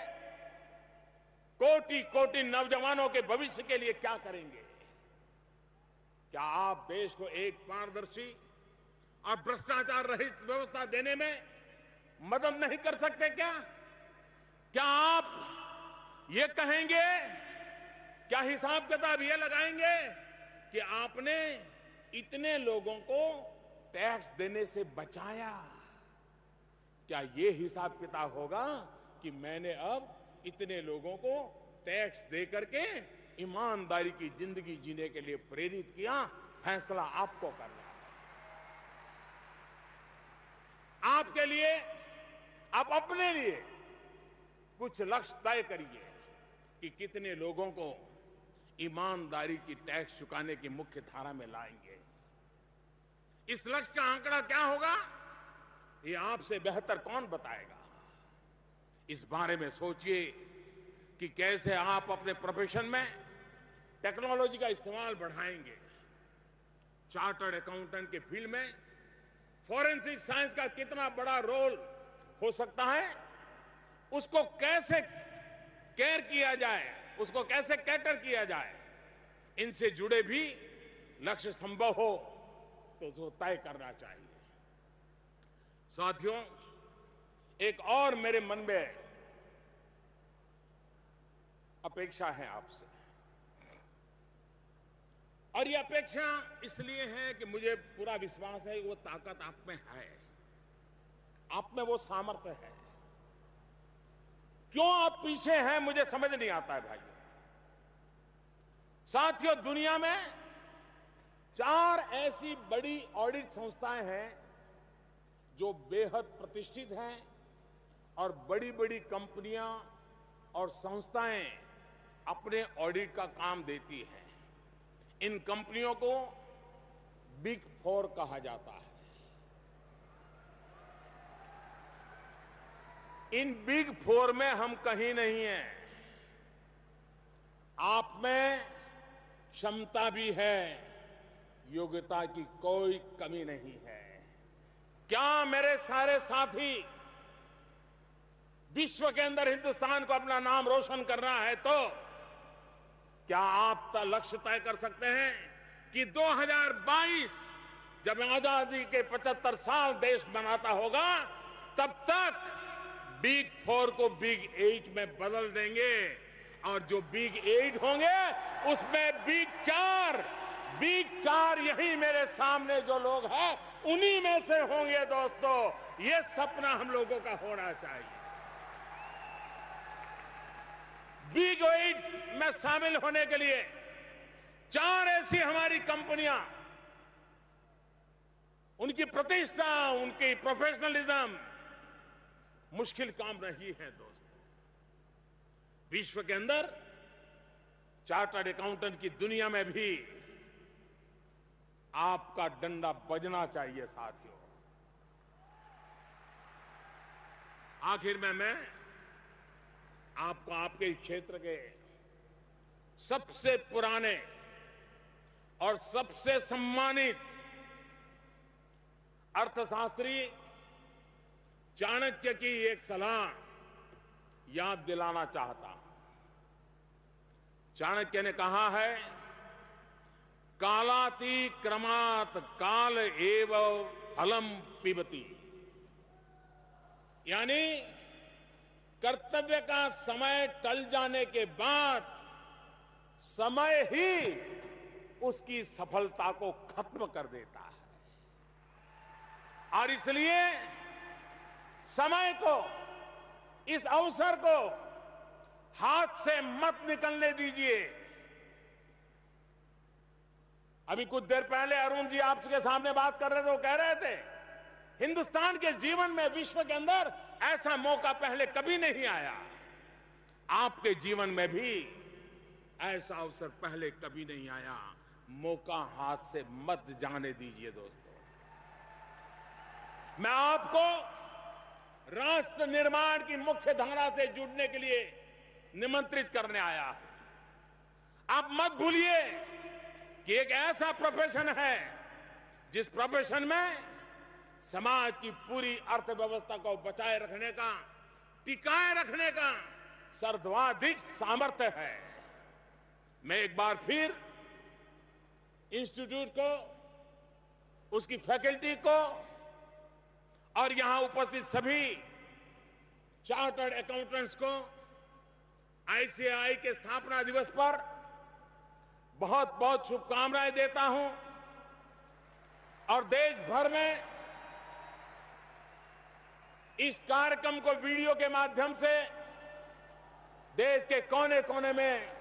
कोटि कोटि नौजवानों के भविष्य के लिए क्या करेंगे? क्या आप देश को एक पारदर्शी और भ्रष्टाचार रहित व्यवस्था देने में मदद नहीं कर सकते क्या? क्या आप ये कहेंगे, क्या हिसाब किताब ये लगाएंगे कि आपने इतने लोगों को टैक्स देने से बचाया? क्या ये हिसाब किताब होगा कि मैंने अब इतने लोगों को टैक्स दे करके ईमानदारी की जिंदगी जीने के लिए प्रेरित किया? फैसला आपको करना है। आपके लिए, आप अपने लिए कुछ लक्ष्य तय करिए कि कितने लोगों को ईमानदारी की टैक्स चुकाने की मुख्य धारा में लाएंगे। इस लक्ष्य का आंकड़ा क्या होगा, ये आपसे बेहतर कौन बताएगा? इस बारे में सोचिए कि कैसे आप अपने प्रोफेशन में टेक्नोलॉजी का इस्तेमाल बढ़ाएंगे। चार्टर्ड अकाउंटेंट के फील्ड में फॉरेंसिक साइंस का कितना बड़ा रोल हो सकता है, उसको कैसे केयर किया जाए, उसको कैसे कैटर किया जाए, इनसे जुड़े भी लक्ष्य संभव हो तो उसको तय करना चाहिए। साथियों, एक और मेरे मन में अपेक्षा है आपसे, और ये अपेक्षा इसलिए है कि मुझे पूरा विश्वास है कि वो ताकत आप में है, आप में वो सामर्थ्य है। क्यों आप पीछे हैं मुझे समझ नहीं आता है भाइयों। साथियों, दुनिया में 4 ऐसी बड़ी ऑडिट संस्थाएं हैं जो बेहद प्रतिष्ठित हैं और बड़ी बड़ी कंपनियां और संस्थाएं अपने ऑडिट का काम देती हैं। इन कंपनियों को बिग 4 कहा जाता है। इन बिग 4 में हम कहीं नहीं हैं। आप में क्षमता भी है, योग्यता की कोई कमी नहीं है। क्या मेरे सारे साथी विश्व के अंदर हिंदुस्तान को अपना नाम रोशन करना है तो क्या आप लक्ष्य तय कर सकते हैं कि 2022 जब आजादी के 75 साल देश बनाता होगा तब तक बिग 4 को बिग 8 में बदल देंगे, और जो बिग 8 होंगे उसमें बिग 4 बिग 4 यही मेरे सामने जो लोग हैं उन्हीं में से होंगे दोस्तों। ये सपना हम लोगों का होना चाहिए। बिग 8 में शामिल होने के लिए 4 ऐसी हमारी कंपनियां, उनकी प्रतिष्ठा, उनकी प्रोफेशनलिज्म मुश्किल काम नहीं है दोस्तों। विश्व के अंदर चार्टर्ड अकाउंटेंट की दुनिया में भी आपका डंडा बजना चाहिए साथियों। आखिर में मैं आपको आपके क्षेत्र के सबसे पुराने और सबसे सम्मानित अर्थशास्त्री चाणक्य की एक सलाह याद दिलाना चाहता हूं। चाणक्य ने कहा है, कालाति क्रमात् काल एव फलम पिबती, यानी कर्तव्य का समय टल जाने के बाद समय ही उसकी सफलता को खत्म कर देता है। और इसलिए समय को, इस अवसर को हाथ से मत निकलने दीजिए। अभी कुछ देर पहले अरुण जी आपके सामने बात कर रहे थे, वो कह रहे थे हिंदुस्तान के जीवन में, विश्व के अंदर ऐसा मौका पहले कभी नहीं आया। आपके जीवन में भी ऐसा अवसर पहले कभी नहीं आया। मौका हाथ से मत जाने दीजिए दोस्तों। मैं आपको राष्ट्र निर्माण की मुख्य धारा से जुड़ने के लिए निमंत्रित करने आया हूं। आप मत भूलिए कि एक ऐसा प्रोफेशन है जिस प्रोफेशन में समाज की पूरी अर्थव्यवस्था को बचाए रखने का, टिकाए रखने का सर्वाधिक सामर्थ्य है। मैं एक बार फिर इंस्टीट्यूट को, उसकी फैकल्टी को और यहां उपस्थित सभी चार्टर्ड अकाउंटेंट्स को आईसीएआई के स्थापना दिवस पर बहुत बहुत शुभकामनाएं देता हूं। और देश भर में इस कार्यक्रम को वीडियो के माध्यम से देश के कोने कोने में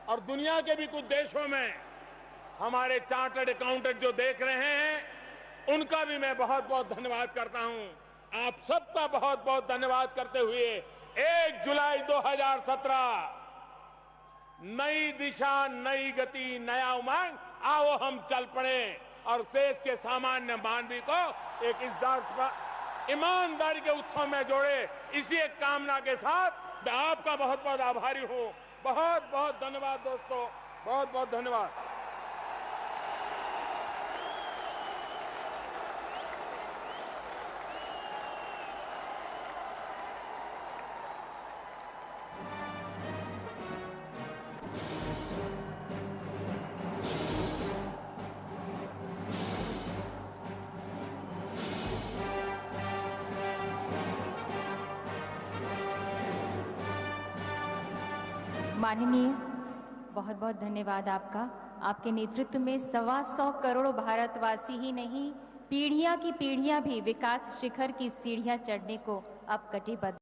और दुनिया के भी कुछ देशों में हमारे चार्टर्ड अकाउंटेंट जो देख रहे हैं, उनका भी मैं बहुत बहुत धन्यवाद करता हूं। आप सबका बहुत बहुत धन्यवाद करते हुए 1 जुलाई 2017, नई दिशा, नई गति, नया उमंग, आओ हम चल पड़े और देश के सामान्य मानवी को एक इस ईमानदारी के उत्सव में जोड़े। इसी एक कामना के साथ मैं आपका बहुत बहुत आभारी हूं। बहुत बहुत धन्यवाद दोस्तों, बहुत बहुत धन्यवाद। माननीय, बहुत बहुत धन्यवाद आपका। आपके नेतृत्व में 125 करोड़ भारतवासी ही नहीं, पीढ़ियां की पीढ़ियां भी विकास शिखर की सीढ़ियां चढ़ने को अब कटिबद्ध